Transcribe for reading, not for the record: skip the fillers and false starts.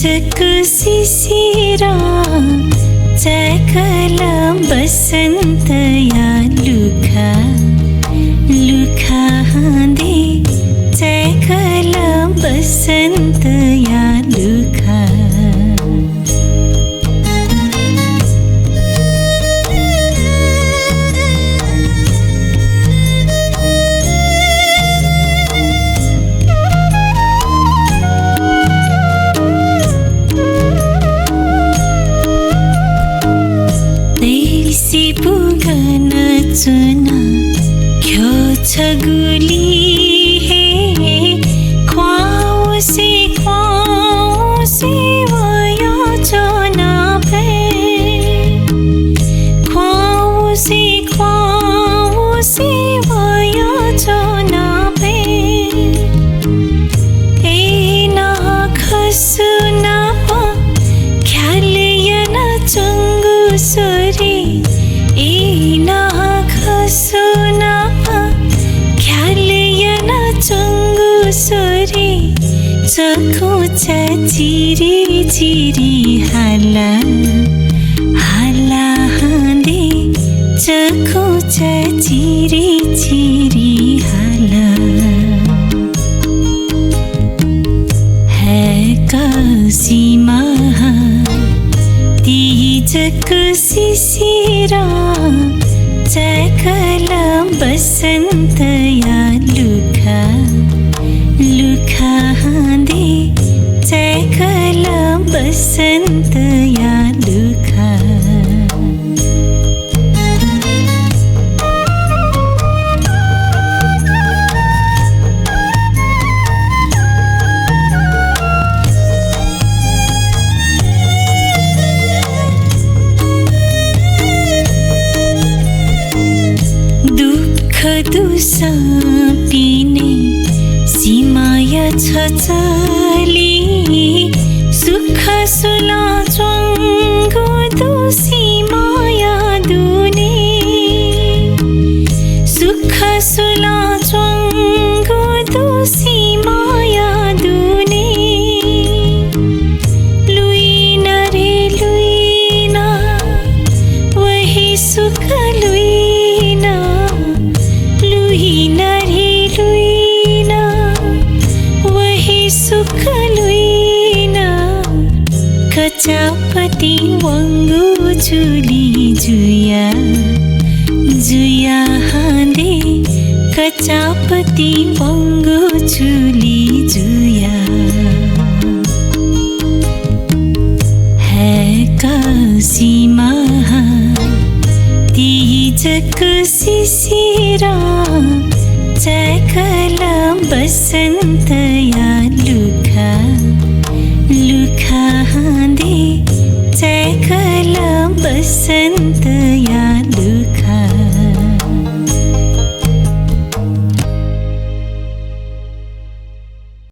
तीजको शिशिरा जयकला बसन्त या लुखा लुखा हाँदे जयकला बसन्त या लुखा पुगन चुना क्यों छगुली है ख्वाओं से वाया चुना पे ख्वाओं से वाया चुना पे ए ना खसु ना पा ख्याल या ना चंगु सोरी चखु चिरी चिरी हाला हाला हाँदे चखु चिरी चिरी हाला है कसीमा तीजको शिशिरा जयकला बसन्त या लुखा लुखा हाँदे जयकला बसन्त या लुखा दुःख दुसा पिने सीमाया छ चली सुख सुला चंगो दो सीमाया दुने सुख सुला चंगो दो सीमाया दुने लुईना रे लुईना वही सुख लुईना लुईना रे लुईना सुख लुईना कचापति वंगु चुली जुया जुया हाँदे कचापति वंगु चुली जुया है कसीमा तीजको शिशिरा जयकला बसन्त या लुखा लुखा हाँदे जयकला बसन्त